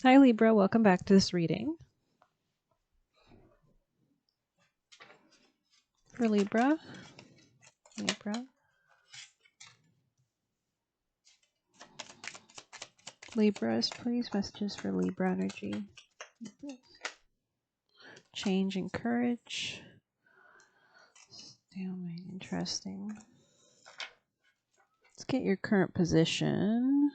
Hi Libra, welcome back to this reading. For Libra. Libras, please. Messages for Libra energy. Change and courage. Stalemate, interesting. Let's get your current position.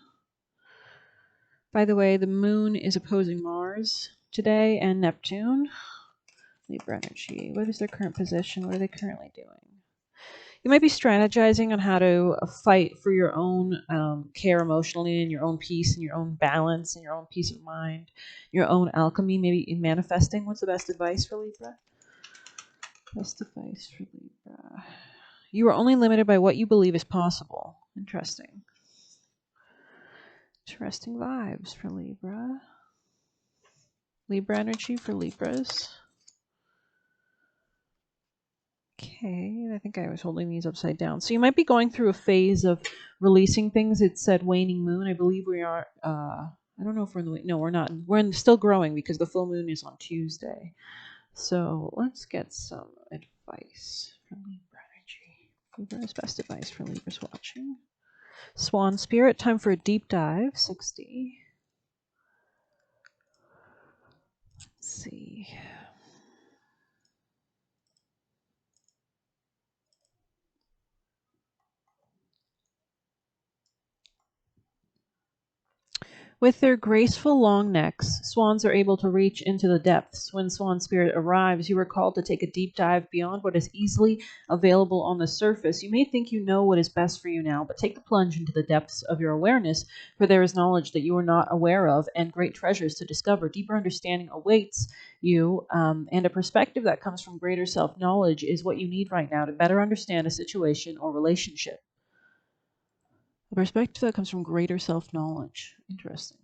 By the way, the moon is opposing Mars today and Neptune. Libra energy. What is their current position? What are they currently doing? You might be strategizing on how to fight for your own care emotionally and your own peace and your own balance and your own peace of mind, your own alchemy, maybe in manifesting. What's the best advice for Libra? Best advice for Libra. You are only limited by what you believe is possible. Interesting. Interesting vibes for Libra. Libra energy for Libras. Okay, I think I was holding these upside down. So you might be going through a phase of releasing things. It said waning moon. I believe we are, I don't know if we're in the, no, we're not. We're still growing because the full moon is on Tuesday. So let's get some advice from Libra energy. Libra's best advice for Libras watching. Swan Spirit, time for a deep dive. 60. Let's see. With their graceful long necks, swans are able to reach into the depths. When Swan Spirit arrives, you are called to take a deep dive beyond what is easily available on the surface. You may think you know what is best for you now, but take the plunge into the depths of your awareness, for there is knowledge that you are not aware of and great treasures to discover. Deeper understanding awaits you, and a perspective that comes from greater self-knowledge is what you need right now to better understand a situation or relationship. A perspective that comes from greater self-knowledge. Interesting.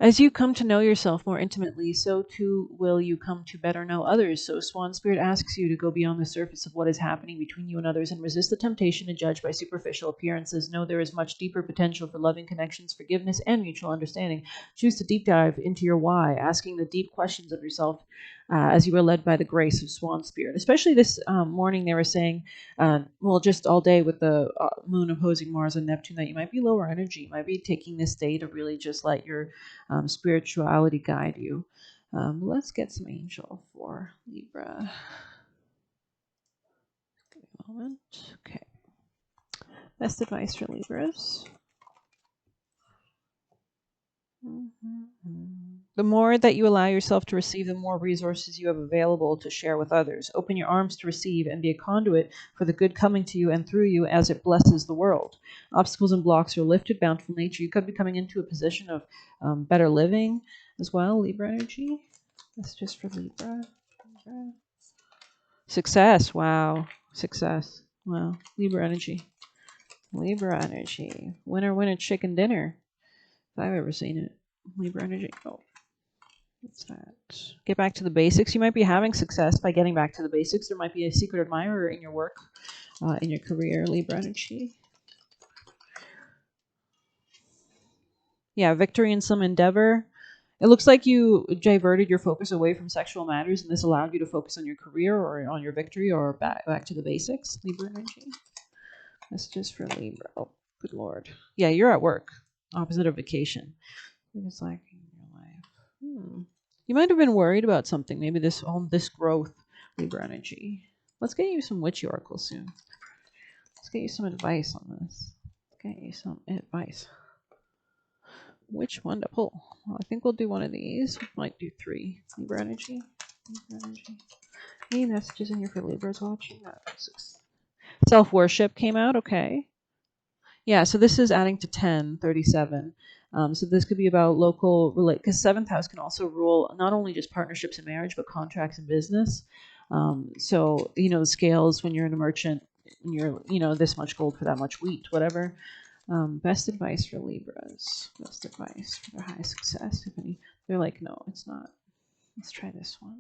As you come to know yourself more intimately, so too will you come to better know others. So Swan Spirit asks you to go beyond the surface of what is happening between you and others and resist the temptation to judge by superficial appearances. Know there is much deeper potential for loving connections, forgiveness, and mutual understanding. Choose to deep dive into your why, asking the deep questions of yourself as you are led by the grace of Swan Spirit. Especially this morning, they were saying, well, just all day with the moon opposing Mars and Neptune, that you might be lower energy. You might be taking this day to really just let your spirituality guide you. Let's get some angel for Libra. Give me a moment. Okay. Best advice for Libras. The more that you allow yourself to receive, the more resources you have available to share with others. Open your arms to receive and be a conduit for the good coming to you and through you as it blesses the world. Obstacles and blocks are lifted, bountiful nature. You could be coming into a position of better living as well. Libra energy. That's just for Libra. Success. Wow. Success. Wow. Libra energy. Libra energy. Winner, winner, chicken dinner. If I've ever seen it. Libra energy. Oh. What's that? Get back to the basics. You might be having success by getting back to the basics. There might be a secret admirer in your work, in your career. Libra energy. Yeah, victory in some endeavor. It looks like you diverted your focus away from sexual matters, and this allowed you to focus on your career or on your victory or back to the basics. Libra energy. That's just for Libra. Oh, good Lord. Yeah, you're at work. Opposite of vacation. It's like in your life. You might have been worried about something. Maybe this growth, Libra energy. Let's get you some witchy oracle soon. Let's get you some advice on this. Let's get you some advice. Which one to pull? Well, I think we'll do one of these. We might do 3. Libra energy. Libra energy. Any messages in here for Libras watching? Self-worship came out. Okay. Yeah, so this is adding to 1037. So this could be about local because 7th house can also rule not only just partnerships and marriage, but contracts and business. So, the scales when you're in a merchant, and you're, this much gold for that much wheat, whatever. Best advice for Libras. Best advice for their high success. If any, they're like, no, it's not. Let's try this one.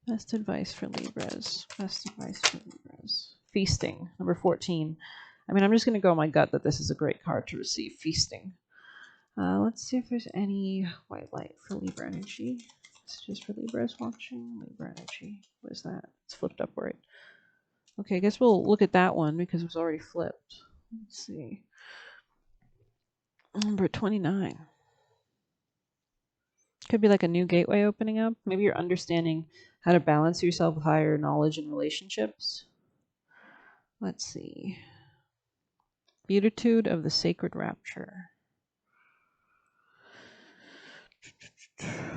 Best advice for Libras. Best advice for Libras. Feasting, number 14. I mean, I'm just going to go on my gut that this is a great card to receive. Feasting. Let's see if there's any white light for Libra energy. It's just for Libras watching. Libra energy. What is that? It's flipped upward. Okay, I guess we'll look at that one because it was already flipped. Let's see. Number 29. Could be like a new gateway opening up. Maybe you're understanding how to balance yourself with higher knowledge and relationships. Let's see. Beatitude of the Sacred Rapture.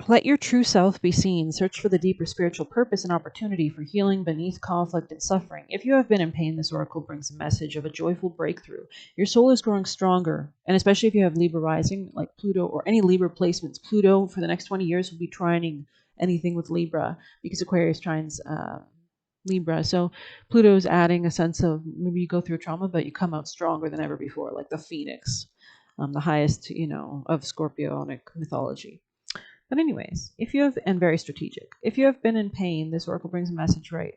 Let your true self be seen. Search for the deeper spiritual purpose and opportunity for healing beneath conflict and suffering. If you have been in pain, this oracle brings a message of a joyful breakthrough. Your soul is growing stronger, and especially if you have Libra rising, like Pluto, or any Libra placements. Pluto, for the next 20 years, will be trining anything with Libra, because Aquarius trines Libra. So Pluto is adding a sense of maybe you go through trauma, but you come out stronger than ever before, like the phoenix, the highest, of Scorpionic mythology. But anyways, if you have, and very strategic, if you have been in pain, this oracle brings a message, right?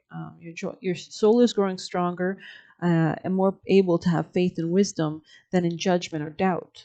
Your soul is growing stronger and more able to have faith and wisdom than in judgment or doubt.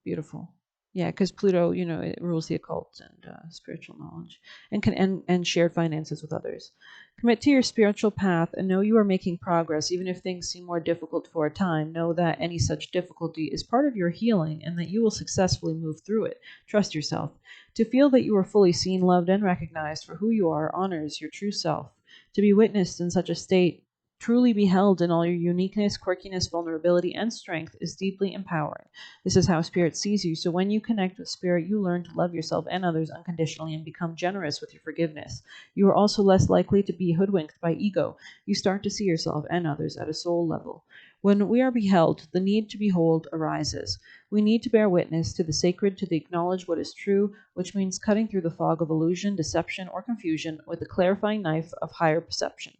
Beautiful. Yeah, because Pluto, it rules the occult and spiritual knowledge, and and shared finances with others. Commit to your spiritual path and know you are making progress, even if things seem more difficult for a time. Know that any such difficulty is part of your healing, and that you will successfully move through it. Trust yourself. To feel that you are fully seen, loved, and recognized for who you are honors your true self. To be witnessed in such a state, truly beheld in all your uniqueness, quirkiness, vulnerability, and strength, is deeply empowering. This is how Spirit sees you. So when you connect with Spirit, you learn to love yourself and others unconditionally and become generous with your forgiveness. You are also less likely to be hoodwinked by ego. You start to see yourself and others at a soul level. When we are beheld, the need to behold arises. We need to bear witness to the sacred, to acknowledge what is true, which means cutting through the fog of illusion, deception, or confusion with the clarifying knife of higher perception.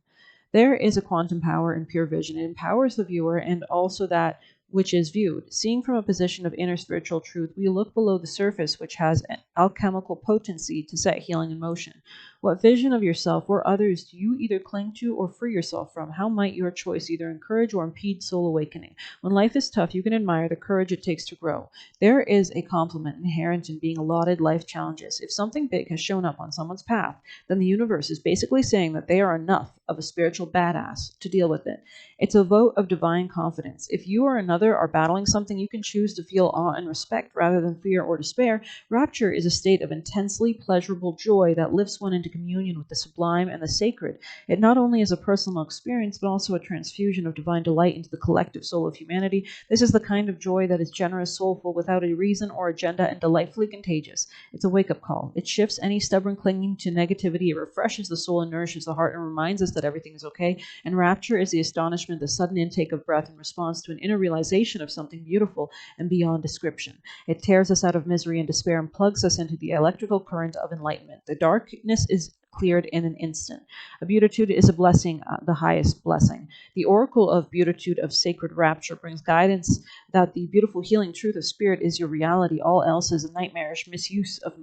There is a quantum power in pure vision. It empowers the viewer and also that which is viewed. Seeing from a position of inner spiritual truth, we look below the surface, which has an alchemical potency to set healing in motion. What vision of yourself or others do you either cling to or free yourself from? How might your choice either encourage or impede soul awakening? When life is tough, you can admire the courage it takes to grow. There is a compliment inherent in being allotted life challenges. If something big has shown up on someone's path, then the universe is basically saying that they are enough of a spiritual badass to deal with it. It's a vote of divine confidence. If you or another are battling something, you can choose to feel awe and respect rather than fear or despair. Rapture is a state of intensely pleasurable joy that lifts one into communion with the sublime and the sacred. It not only is a personal experience, but also a transfusion of divine delight into the collective soul of humanity. This is the kind of joy that is generous, soulful, without a reason or agenda, and delightfully contagious. It's a wake-up call. It shifts any stubborn clinging to negativity. It refreshes the soul and nourishes the heart and reminds us that everything is okay. And rapture is the astonishment, the sudden intake of breath in response to an inner realization of something beautiful and beyond description. It tears us out of misery and despair and plugs us into the electrical current of enlightenment. The darkness is cleared in an instant. A beatitude is a blessing, the highest blessing. The oracle of beatitude of sacred rapture brings guidance that the beautiful healing truth of spirit is your reality. All else is a nightmarish misuse of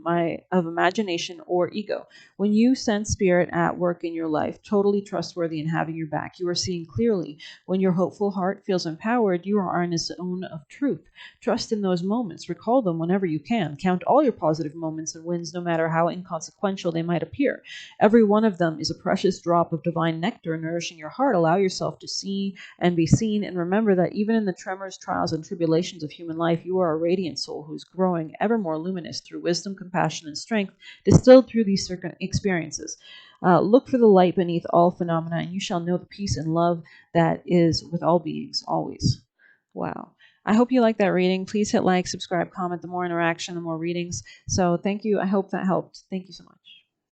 imagination or ego. When you sense spirit at work in your life, totally trustworthy and having your back, you are seeing clearly. When your hopeful heart feels empowered, you are in a zone of truth. Trust in those moments. Recall them whenever you can. Count all your positive moments and wins, no matter how inconsequential they might appear. Every one of them is a precious drop of divine nectar nourishing your heart. Allow yourself to see and be seen, and remember that even in the tremors, trials, and tribulations of human life, you are a radiant soul who is growing ever more luminous through wisdom, compassion, and strength distilled through these experiences. Look for the light beneath all phenomena, and you shall know the peace and love that is with all beings, always. Wow. I hope you like that reading. Please hit like, subscribe, comment. The more interaction, the more readings. So thank you. I hope that helped. Thank you so much.